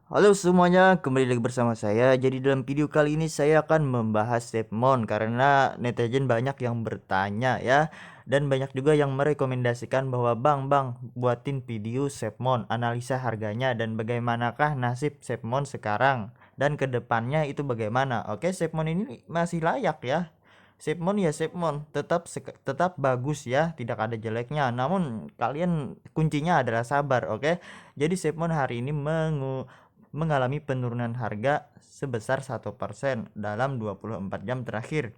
Halo semuanya, kembali lagi bersama saya. Jadi dalam video kali ini saya akan membahas Sepmon karena netizen banyak yang bertanya ya, dan banyak juga yang merekomendasikan bahwa bang buatin video Sepmon, analisa harganya dan bagaimanakah nasib Sepmon sekarang dan kedepannya itu bagaimana. Oke, Sepmon ini masih layak ya. Sepmon ya Sepmon, tetap bagus ya, tidak ada jeleknya. Namun kalian kuncinya adalah sabar, oke? Jadi Sepmon hari ini mengalami penurunan harga sebesar 1% dalam 24 jam terakhir.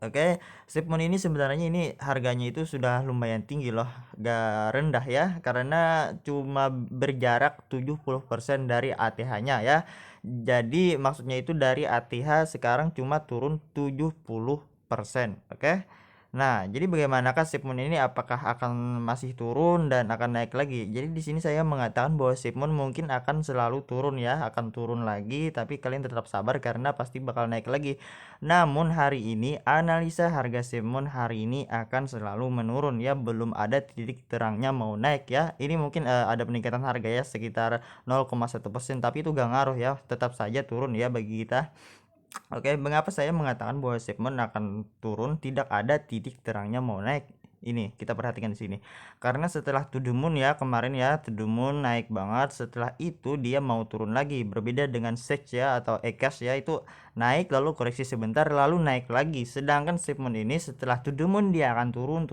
Oke, Shipment ini sebenarnya ini harganya itu sudah lumayan tinggi loh, gak rendah ya, karena cuma berjarak 70% dari ATH-nya ya. Jadi maksudnya itu dari ATH sekarang cuma turun 70%. Oke. Nah, jadi bagaimanakah Shipment ini, apakah akan masih turun dan akan naik lagi? Jadi di sini saya mengatakan bahwa Shipment mungkin akan selalu turun ya, akan turun lagi, tapi kalian tetap sabar karena pasti bakal naik lagi. Namun hari ini analisa harga Shipment hari ini akan selalu menurun ya, belum ada titik terangnya mau naik ya. Ini mungkin ada peningkatan harga ya sekitar 0,1%, tapi itu gak ngaruh ya, tetap saja turun ya bagi kita. Oke, mengapa saya mengatakan bahwa Shipment akan turun? Tidak ada titik terangnya mau naik. Ini kita perhatikan di sini. Karena setelah to the moon ya kemarin ya, to the moon naik banget. Setelah itu dia mau turun lagi. Berbeda dengan Sage ya atau Ekas ya, itu naik lalu koreksi sebentar lalu naik lagi. Sedangkan Shipment ini setelah to the moon dia akan turun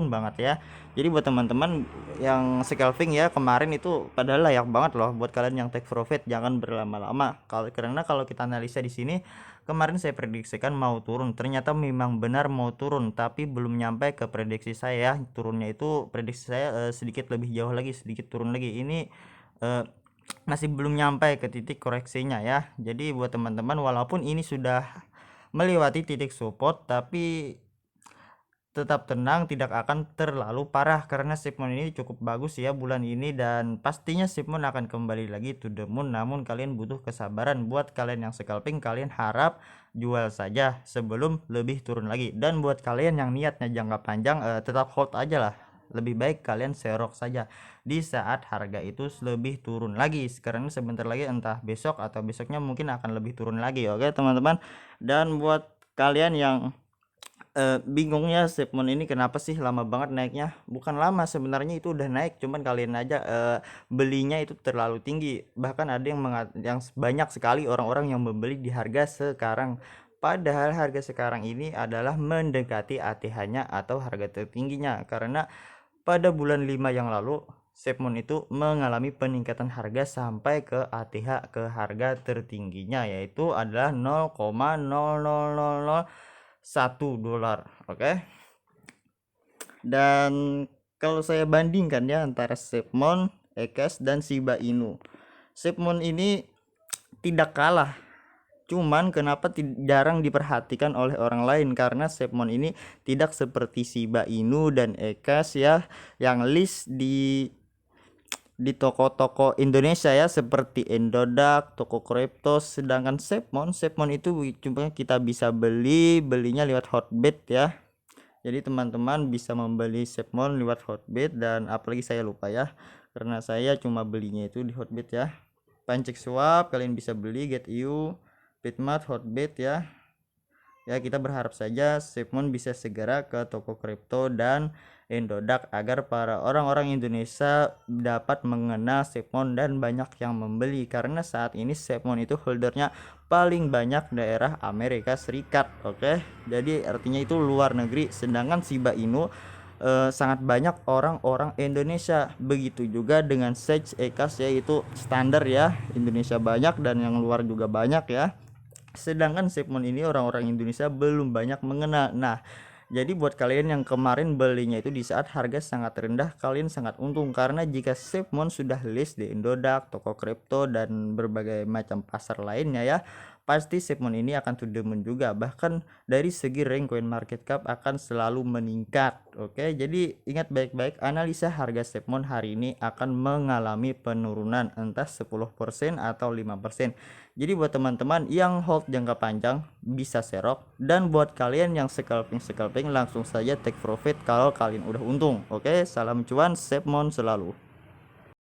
banget ya. Jadi buat teman-teman yang scalping ya kemarin itu padahal layak banget loh buat kalian yang take profit, jangan berlama-lama. Karena kalau kita analisa di sini, kemarin saya prediksikan mau turun, ternyata memang benar mau turun, tapi belum nyampe ke prediksi saya. Turunnya itu prediksi saya sedikit lebih jauh lagi, sedikit turun lagi. Ini masih belum nyampe ke titik koreksinya ya. Jadi buat teman-teman, walaupun ini sudah melewati titik support, tapi tetap tenang, tidak akan terlalu parah karena Shipment ini cukup bagus ya bulan ini, dan pastinya Shipment akan kembali lagi to the moon. Namun kalian butuh kesabaran. Buat kalian yang scalping, kalian harap jual saja sebelum lebih turun lagi, dan buat kalian yang niatnya jangka panjang tetap hold aja lah. Lebih baik kalian serok saja di saat harga itu lebih turun lagi. Sekarang sebentar lagi, entah besok atau besoknya mungkin akan lebih turun lagi. Oke teman-teman, dan buat kalian yang bingungnya Shipment ini kenapa sih lama banget naiknya? Bukan lama sebenarnya, itu udah naik, cuman kalian aja belinya itu terlalu tinggi. Bahkan ada yang banyak sekali orang-orang yang membeli di harga sekarang. Padahal harga sekarang ini adalah mendekati ATH-nya atau harga tertingginya, karena pada bulan 5 yang lalu Shipment itu mengalami peningkatan harga sampai ke ATH, ke harga tertingginya, yaitu adalah 0,00001 dolar. Oke. Dan kalau saya bandingkan ya antara Shipment, Ekes dan Shiba Inu, Shipment ini tidak kalah, cuman kenapa jarang diperhatikan oleh orang lain, karena Shipment ini tidak seperti Shiba Inu dan Ekes ya, yang list di toko-toko Indonesia ya seperti Indodax, toko kripto. Sedangkan Shipment itu cuma kita bisa belinya lewat Hotbit ya. Jadi teman-teman bisa membeli Shipment lewat Hotbit, dan apalagi saya lupa ya, karena saya cuma belinya itu di Hotbit ya. PancakeSwap kalian bisa beli, Get.io, Bitmart, Hotbit ya. Ya, kita berharap saja Shipment bisa segera ke toko kripto dan Indodax agar para orang-orang Indonesia dapat mengenal Shipment dan banyak yang membeli, karena saat ini Shipment itu holdernya paling banyak daerah Amerika Serikat. Oke, jadi artinya itu luar negeri. Sedangkan Shiba Inu sangat banyak orang-orang Indonesia. Begitu juga dengan Sage, Ekas, yaitu standar ya, Indonesia banyak dan yang luar juga banyak ya. Sedangkan Shipment ini orang-orang Indonesia belum banyak mengenal. Nah, jadi buat kalian yang kemarin belinya itu di saat harga sangat rendah, kalian sangat untung, karena jika Shipment sudah list di Indodax, toko kripto dan berbagai macam pasar lainnya ya, pasti Shipment ini akan to the moon juga. Bahkan dari segi rank coin market cap akan selalu meningkat. Oke, jadi ingat baik-baik, analisa harga Shipment hari ini akan mengalami penurunan entah 10% atau 5%. Jadi buat teman-teman yang hold jangka panjang bisa serok, dan buat kalian yang scalping langsung saja take profit kalau kalian udah untung. Oke, salam cuan, Shipment selalu.